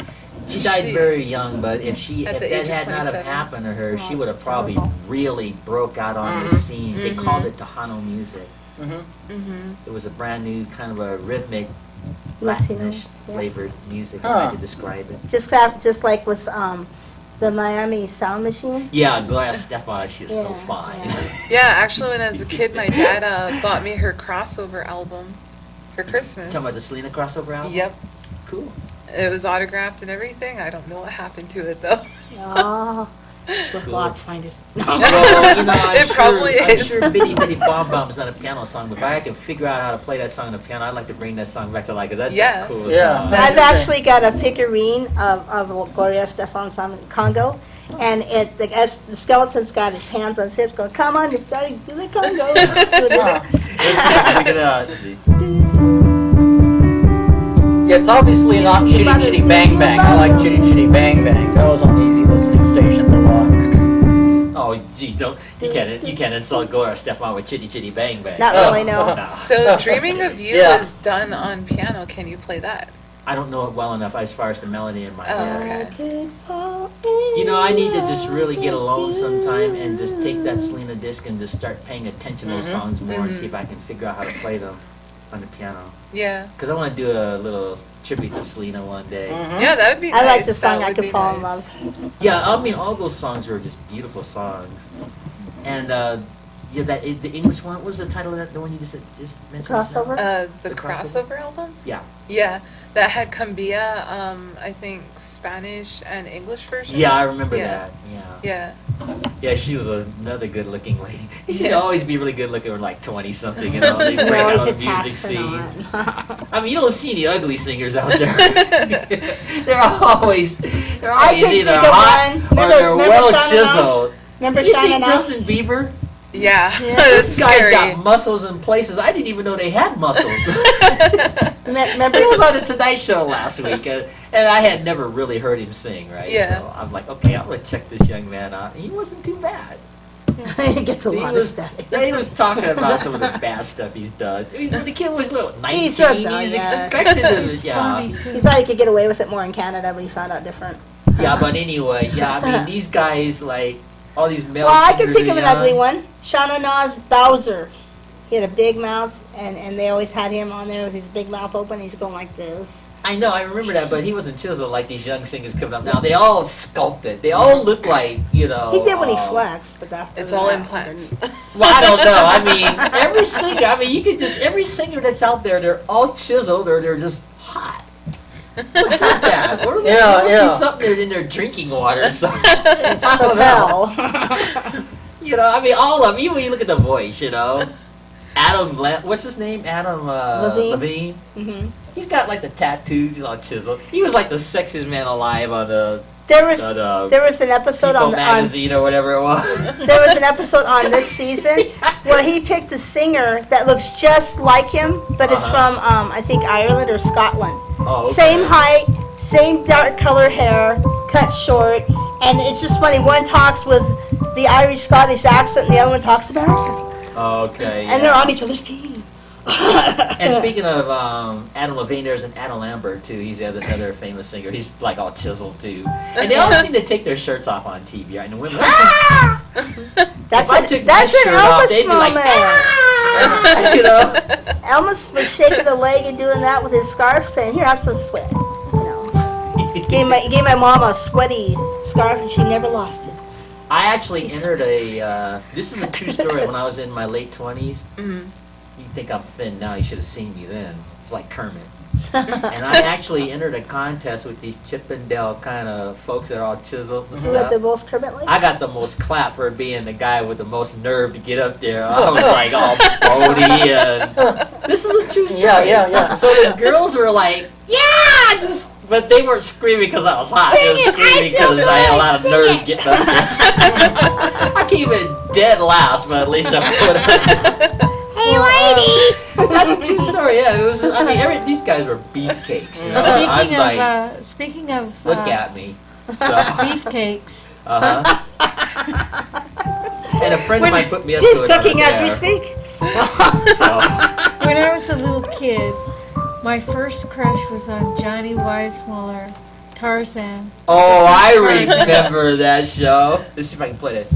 She died She- very young, but if At the that age of had not have 27. happened to her, Oh, she would have it's probably terrible. really broke out on the Mhm. scene. They called it Tejano music. Mm-hmm. It was a brand new kind of a rhythmic, Latino, Latinish yeah. flavored music. Huh. I like to describe it. Just like with The Miami Sound Machine. Yeah, Gloria Estefan, she's so Yeah, fine. yeah. Yeah, actually, when I was a kid, my dad bought me her crossover album for Christmas. Talking about the Selena crossover album? Yep. Cool. It was autographed and everything. I don't know what happened to it, though. Oh, it's worth Cool. lots. Find it. Well, you know, It probably I'm is. sure Bitty Bitty Bomb Bomb is not a piano song, but if I can figure out how to play that song on the piano, I'd like to bring that song back to life, 'cause that's Yeah. a cool Yeah. song. That- I've actually got a figurine of Gloria Estefan Congo, and the skeleton's got his hands on his hips going, "Come on, you've got to do the Congo." Look at that. Let's see. Yeah, it's obviously not Chitty Chitty Bang Bang. I like Chitty Chitty Bang Bang. That was on the easy listening stations a lot. Oh, gee, you can't insult Gloria Estefan with Chitty Chitty Bang Bang. Not really, no. No. So, Dreaming of You Yeah. was done on piano. Can you play that? I don't know it well enough as far as the melody in my Oh, head. okay. You know, I need to just really get alone sometime and just take that Selena disc and just start paying attention to those songs more and see if I can figure out how to play them on the piano. Yeah. Because I want to do a little tribute to Selena one day. Yeah, that would be nice. I like the song That I would Could be Fall in nice. Love. Yeah, I mean, all those songs were just beautiful songs. And, yeah, the English one, what was the title of that, the one you just mentioned? Crossover? The The crossover album? Yeah. Yeah, that had Cambia, I think Spanish and English version. Yeah, I remember Yeah. that. Yeah. Yeah. Yeah, she was another good-looking lady. You should Yeah. always be really good-looking when like 20-something, you know. They break We're out always of the music attached for scene. that. I mean, you don't see any ugly singers out there. they're always I can either think of hot one. or Remember- they're remember well Shannon chiseled. Remember You see Shannon? Justin Bieber? Yeah. Yeah. This guy's Scary. got muscles in places I didn't even know they had muscles. Remember? He was on the Tonight Show last week, and I had never really heard him sing, right? Yeah. So I'm like, okay, I'm gonna check this young man out. And he wasn't too bad. He gets a He lot of was, stuff. yeah, he was talking about some of the bad stuff he's done. The kid was little, 19. He's He's, rebellious. expected to, He's yeah. funny He too. thought he could get away with it more in Canada, but he found out different. Yeah, but anyway, yeah, I mean, these guys, like, all these male Well, I can singers think are of an young. ugly one. Shauna Na's Bowser. He had a big mouth, and they always had him on there with his big mouth open. He's going like this. I know, I remember that, but he wasn't chiseled like these young singers coming up now. They all sculpted. They all look like, you know. He did when he flexed, but after It's all that, implants. Well, I don't know. I mean, every singer, you could just, every singer that's out there, they're all chiseled or they're just hot. What's with that? What are they, Yeah, there must yeah. be something that's in their drinking water or something. It's I don't know. hell. You know, I mean, all of them, even when you look at the voice, you know. What's his name? Adam Levine. Levine. Mhm. He's got like the tattoos, he's all chiseled. He was like the sexiest man alive on the There was an episode People on magazine or whatever it was. there was an episode on this season where he picked a singer that looks just like him, but is from I think Ireland or Scotland. Oh, okay. Same height, same dark color hair, cut short, and it's just funny. One talks with the Irish Scottish accent, and the other one talks American, Okay. and they're on each other's team. And speaking of Adam Levine, there's an Adam Lambert too. He's the other famous singer. He's like all chiseled too. And they always seem to take their shirts off on TV, right? And the women. That's If I took my that's an shirt off, Elvis they'd be like, moment. you know. Elvis was shaking a leg and doing that with his scarf, saying, "Here, have some sweat." You know, gave my mom a sweaty scarf, and she never lost it. I actually entered a. This is a true story. When I was in my late 20s, you think I'm thin now. You should have seen me then. It's like Kermit. And I actually entered a contest with these Chippendale kind of folks that are all chiseled and Isn't that the stuff. most Kermit like? I got the most clap for being the guy with the most nerve to get up there. I was like all bony and this is a true story. Yeah. So the girls were like, yeah, but they weren't screaming because I was hot. They were screaming because I had a lot of nerve getting up there. I came in dead last, but at least I put it. Hey, lady! That's a true story. Yeah, it was. I mean, these guys were beefcakes. You know? I'm like, Speaking of look at me. So, beefcakes, And a friend of mine put me up She's to it. I was cooking as we there. speak. So, when I was a little kid, my first crush was on Johnny Weissmuller, Tarzan. oh, I remember that show. Let's see if I can play it.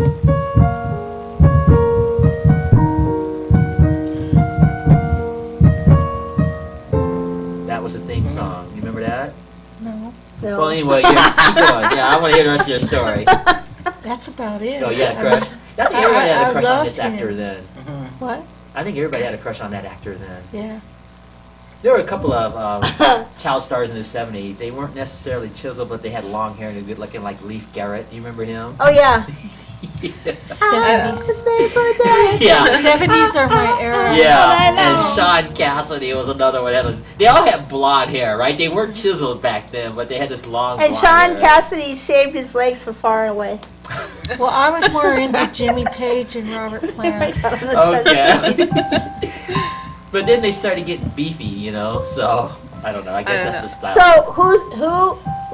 That was the theme song. You remember that? No. No. Well, anyway, yeah, keep going. Yeah, I want to hear the rest of your story. That's about it. Oh, yeah, crush. I think everybody had a crush on loved this actor him. then. What? I think everybody had a crush on that actor then. Yeah. There were a couple of child stars in the 70s. They weren't necessarily chiseled, but they had long hair and they were good looking, like Leif Garrett. Do you remember him? Oh yeah. 70s. Yeah. 70s are my era. Yeah, and Sean Cassidy was another one. They all had blonde hair, right? They weren't chiseled back then, but they had this long And blonde Sean hair. Cassidy shaved his legs from far away. Well, I was more into Jimmy Page and Robert Plant. Okay. But then they started getting beefy, you know, so I don't know. I guess that's the style. So who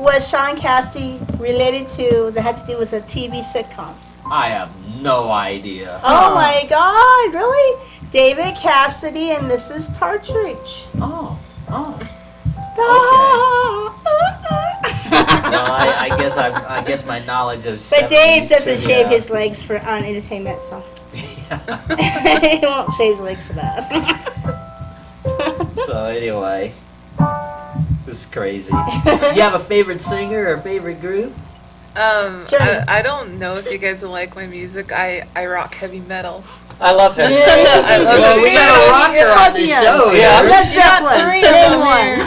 was Sean Cassidy related to that had to do with a TV sitcom? I have no idea. Oh my God! Really? David Cassidy and Mrs. Partridge. Oh. Ah. Well, I guess my knowledge of. But Dave 70s doesn't shave trivia- his legs for on entertainment, so he won't shave his legs for that. So anyway, this is crazy. You have a favorite singer or favorite group? Journey. I don't know if you guys will like my music. I rock heavy metal. I love him. I love Well, it. we got a rocker on the show. Yeah. here. Led Zeppelin. Name one.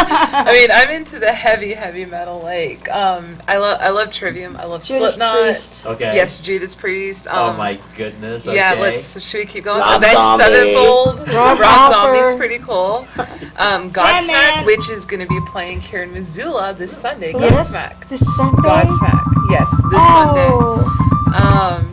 I mean, I'm into the heavy metal. Like, I love Trivium. I love Judas Slipknot. Priest. Okay. Yes, Judas Priest. Oh my goodness. Okay. Yeah, should we keep going? Rob Avenged Zombie. Sevenfold. Rob Rob Halper. Zombie's pretty cool. Godsmack, Sandman. which is going to be playing here in Missoula this Sunday. Yes. Godsmack. This Sunday. Godsmack. Yes, this Oh. Sunday.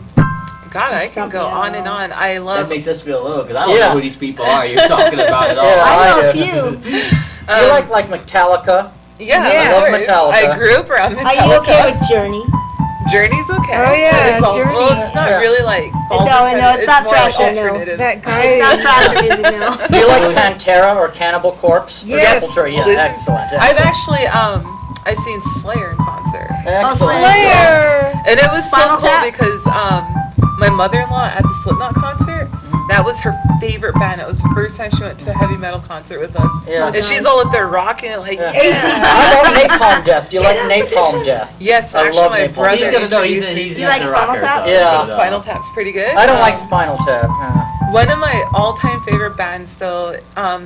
God, I can go on and on. I That love. makes us feel low because I don't Yeah. know who these people are you're talking about at all. Yeah. I know I a do. few. You like Metallica? Yeah, I love of course. Metallica. I grew up around Metallica. Are you okay with Journey? Journey's okay. Oh, yeah, It's Journey. Well, it's not Yeah. really like. No, it's not more thrash, I know. alternative. That guy. It's not thrash music now. Do you like Pantera or Cannibal Corpse? Or Yes. Sepultura? Yeah, Listen, excellent. I've actually I've seen Slayer in concert, Excellent. Slayer. and it was Spinal so cool Tap? because my mother-in-law at the Slipknot concert, that was her favorite band. It was the first time she went to a heavy metal concert with us, Yeah. and she's all up there rocking it like. Yeah. Yeah. How about Napalm Death? Do you like Napalm Death? Yes, I actually, love my Napalm. brother He's gonna know. introduced me He's to You like a Spinal rocker, Tap? so, Yeah. so. Spinal Tap's pretty good. I don't like Spinal Tap. One of my all-time favorite bands, though,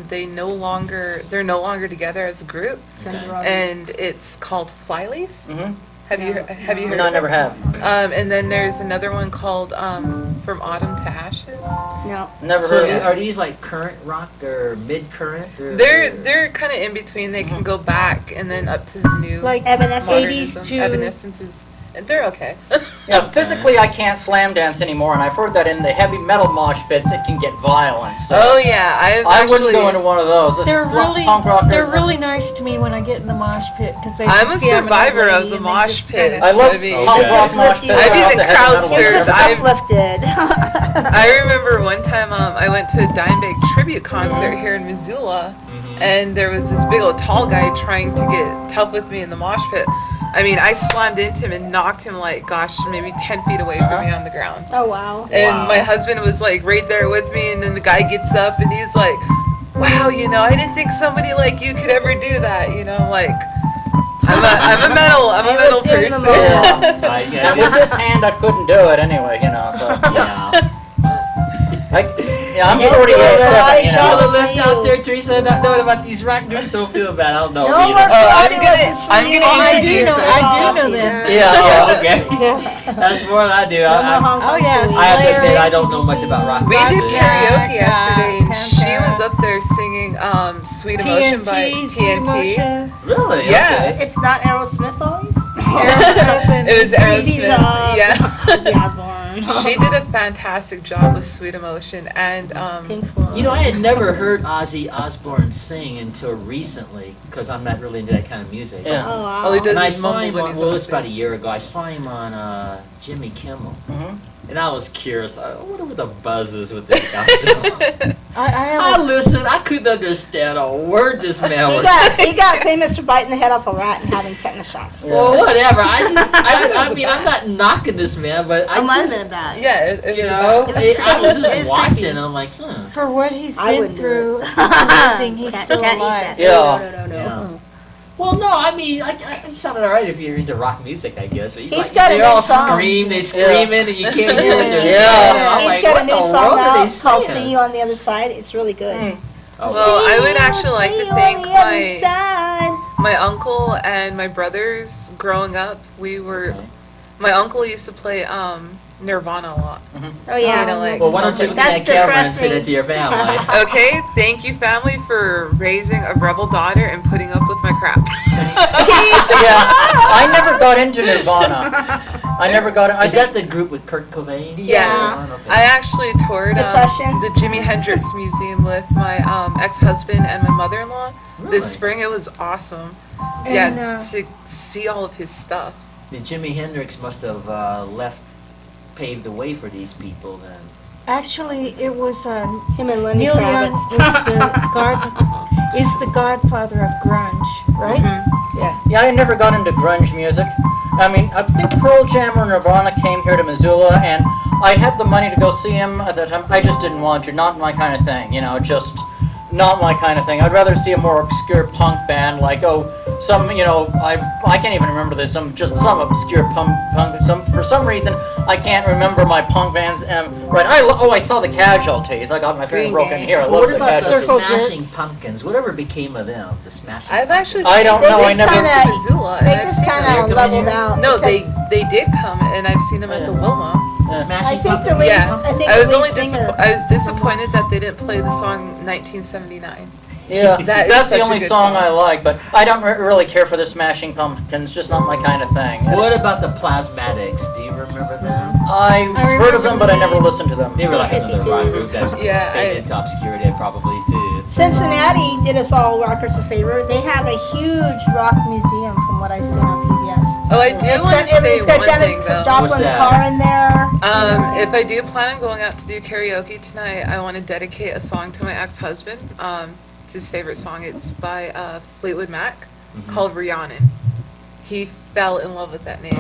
they're no longer together as a group, Guns N' Roses. and it's called Flyleaf. Mm-hmm. Have you heard? No, I of never it? have. And then there's another one called From Autumn to Ashes. No. Never So heard of are it. these like current rock or mid-current? Or They're kind of in between. They can go back and then up to the new. Like Evanescence. modernism. 80s to- Evanescence is. They're okay. Yeah, physically I can't slam dance anymore, and I've heard that in the heavy metal mosh pits it can get violent. So Oh yeah, I wouldn't go into one of those. If They're it's like really, punk rock. they're really nice to me when I get in the mosh pit because they. I'm a see I'm an old survivor of lady the and they mosh just pit. kinda- I love I mean- punk rock Just mosh lift you pits. up. I I've love even the heavy crowd metal You're ones. just I've- uplifted. I remember one time I went to a Dimebag tribute concert here in Missoula, and there was this big old tall guy trying to get tough with me in the mosh pit. I mean, I slammed into him and knocked him like, gosh, maybe 10 feet away from me on the ground. Oh wow. And Wow. my husband was like right there with me, and then the guy gets up and he's like, wow, I didn't think somebody like you could ever do that, like, I'm a metal He was in the person. moment. And with this hand, I couldn't do it anyway, So Yeah. I'm Yeah, 48, karate you chop. know. People left out there, Teresa, not knowing about these rock dudes. Don't feel bad. I don't know. No either. more I'm karate gonna- lessons for I'm you. gonna I introduce know her. I do know them. Yeah. Oh, okay. Yeah. That's more than I do. No more I Hong Kong Oh, yeah, food. have to Slayer, admit I don't know AC/DC. much about rock We did music. karaoke Yeah, yesterday, and she Pantera. was up there singing Sweet Emotion by TNT, TNT. Emotion, Really? Yeah. Okay. It's not Aerosmith always? Aerosmith, and It was Easy Aerosmith. Job. Yeah. Ozzy Osbourne. She did a fantastic job with Sweet Emotion, and Pink Floyd. You know, I had never heard Ozzy Osbourne sing until recently because I'm not really into that kind of music. Yeah. Oh wow. all he does And I is saw mumble him when on, he's well, it on was about a stage. year ago. I saw him on Jimmy Kimmel. Mhm. And I was curious. I wonder what the buzz is with this guy. So, I I have a, listened. I couldn't understand a word this man He was got famous for biting the head off a rat and having tetanus shots. Yeah. Well, whatever. I mean, I'm not knocking this man, but I might have just, been bad. Yeah, it you was know, It was I was creepy. It just was watching, creepy. and I'm like, for what he's I been wouldn't do through, it. it's amazing he's Can't still eat alive. that. Yeah. No. Yeah. Well, no, I mean, it sounded alright if you're into rock music, I guess. But He's got a they're new all song. they're screaming, and you can't hear what they're Yeah. saying. I'm He's like, got what a new the song world are out they called saying? "See You on the Other Side." It's really good. Oh, Well, I would actually like See to you thank on the other side. my uncle and my brothers growing up. My uncle used to play Nirvana a lot. Oh yeah. You know, like- well, why don't you look That's at that camera and say depressing. that to your family? Okay, thank you, family, for raising a rebel daughter and putting up with my crap. Yeah, I never got into Nirvana. I never got. Is that the group with Kurt Cobain? Yeah. Okay. I actually toured Depression. the Jimi Hendrix Museum with my ex-husband and my mother-in-law Really? this spring. It was awesome. And, To see all of his stuff. The Jimi Hendrix must have paved the way for these people then. Actually, it was Him and Lenny Neil Young Kravitz. is the godfather of grunge, right? Yeah, I never got into grunge music. I mean, I think Pearl Jam or Nirvana came here to Missoula, and I had the money to go see him at that time. I just didn't want to. Not my kind of thing, you know, just not my kind of thing. I'd rather see a more obscure punk band, like, some, you know, I can't even remember this, some obscure punk, for some reason, I can't remember my punk bands, right, I saw the Casualties, I got my finger Green broken Day. here, I Well, love what the about the Casualties. Circle Smashing Jerks? Pumpkins? Whatever became of them? The Smashing I've actually Pumpkins? I don't They know, I just never... kinda- Missoula. They and I've just seen kind them. of leveled out. No, because they did come, and I've seen them at the Wilma. The I Smashing think the Pumpkins? lead. Yeah. I think I the was lead only singer. I was disappointed that they didn't play the song 1979. Yeah, That is that's the such a only good song song. I like, but I don't really care for the Smashing Pumpkins, just not my kind of thing. What about the Plasmatics? Do you remember them? I've heard of them, but I never listened to them. They were like another rock group that Yeah, faded into obscurity probably too. Cincinnati did us all rockers a favor. They have a huge rock museum, from what I've seen on PBS. Oh, I do It's want got, to say it's got one Dennis thing though. Joplin's What's that? car in there. If I do plan on going out to do karaoke tonight, I want to dedicate a song to my ex-husband. It's his favorite song. It's by Fleetwood Mac called Rhiannon. He fell in love with that name.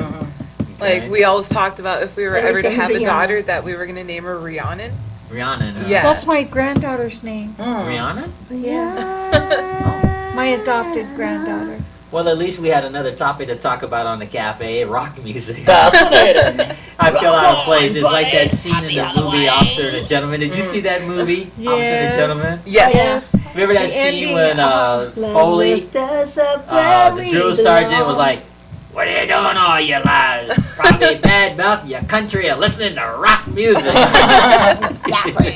Okay. Like, we always talked about if we were ever to Everything's have a Rhiannon. daughter that we were going to name her Rhiannon. Rhiannon. Huh? Yeah. That's my granddaughter's name. Rihanna? Yeah. My adopted granddaughter. Well, at least we had another topic to talk about on the cafe, rock music. Fascinating. I feel out of place. It's like that scene in the movie Officer and the Gentleman. Did you see that movie, Officer and the Yes. Gentleman? Yes. Remember that The scene ending, when Foley, the drill sergeant, was like, "What are you doing, all you lies? Probably bad mouth your country and listening to rock music." Exactly.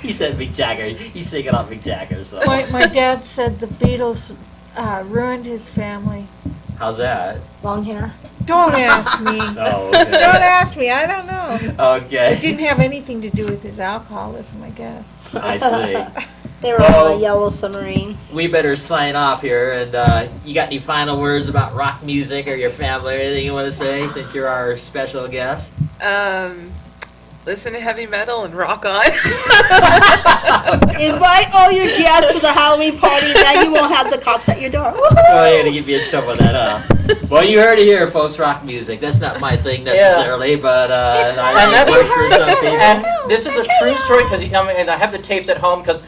He said Mick Jagger. He's singing off Mick Jagger. So My dad said the Beatles ruined his family. how's that? Long hair. Don't ask me. Oh, Don't okay. ask me. I don't know. Okay. It didn't have anything to do with his alcoholism, I guess. I see. They were Well- on a yellow submarine. We better sign off here. And you got any final words about rock music or your family or anything you want to say since you're our special guest? Listen to heavy metal and rock on. Invite all your guests to the Halloween party, then you won't have the cops at your door. Oh, you're gonna get me in trouble with that, huh? Well, you heard it here, folks. Rock music. That's not my thing necessarily, but It's I fine. think it And works for some people. And this is a true story because I have the tapes at home because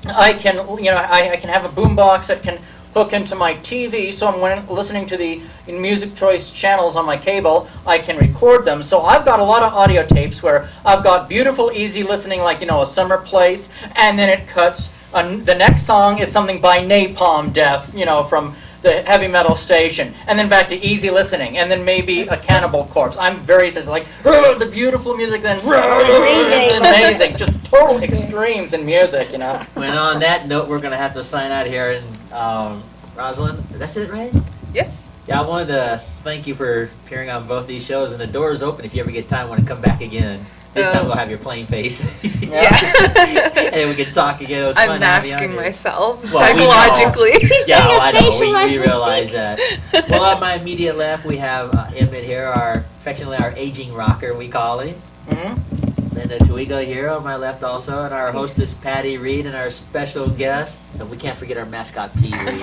I can, I can have a boombox that can hook into my TV, so when listening to the music choice channels on my cable, I can record them. So I've got a lot of audio tapes where I've got beautiful, easy listening, like, A Summer Place, and then it cuts. The next song is something by Napalm Death, from the heavy metal station, and then back to easy listening, and then maybe a Cannibal Corpse. I'm very like the beautiful music, then Green Day. amazing, just total extremes in music, Well, on that note, we're gonna have to sign out here. And Rosalyn, that's it, right? Yes. Yeah, I wanted to thank you for appearing on both these shows, and the door is open if you ever get time. Want to come back again? This time we'll have your plain face, Yeah. and we can talk again. It was fun I'm having you on masking here. myself Well, we know. psychologically. Yeah, doing a I know. facial as We we realize speak. that. Well, on my immediate left, we have Emmett here, affectionately our aging rocker, we call him. Then the Toigo here on my left also, and our hostess Patti Reed, and our special guest, and we can't forget our mascot Pee Wee,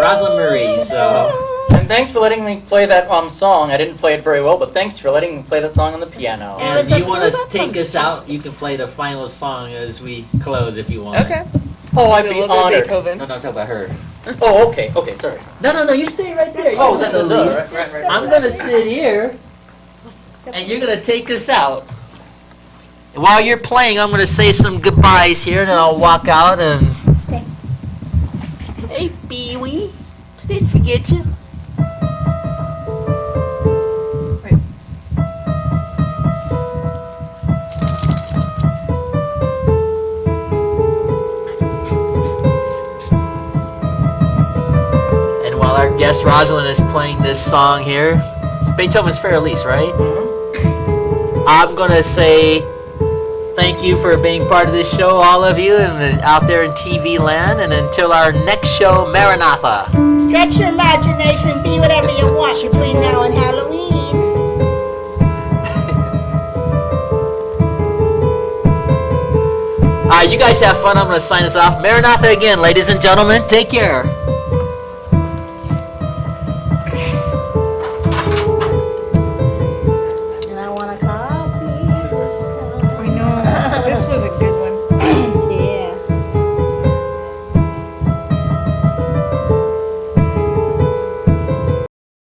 Rosalyn Marie. So, And thanks for letting me play that song. I didn't play it very well, but thanks for letting me play that song on the piano. It and was if a you want to product take from us out, you can Hostess. play the final song as we close if you want. Okay. Oh, I'd A be little bit of honored. Beethoven. No, talk about her. Oh, okay, sorry. No, you stay right there. Oh, You're that's the a lead. right. I'm gonna sit here, and you're gonna take us out. And while you're playing, I'm gonna say some goodbyes here, and then I'll walk out and. Stay. Hey, Pee Wee, didn't forget you. And while our guest Rosalyn is playing this song here, it's Beethoven's Fair Elise, right? I'm gonna say thank you for being part of this show, all of you, and out there in TV land. And until our next show, Maranatha. Stretch your imagination, be whatever you want between now and Halloween. All right, you guys have fun. I'm gonna sign us off. Maranatha again, ladies and gentlemen. Take care.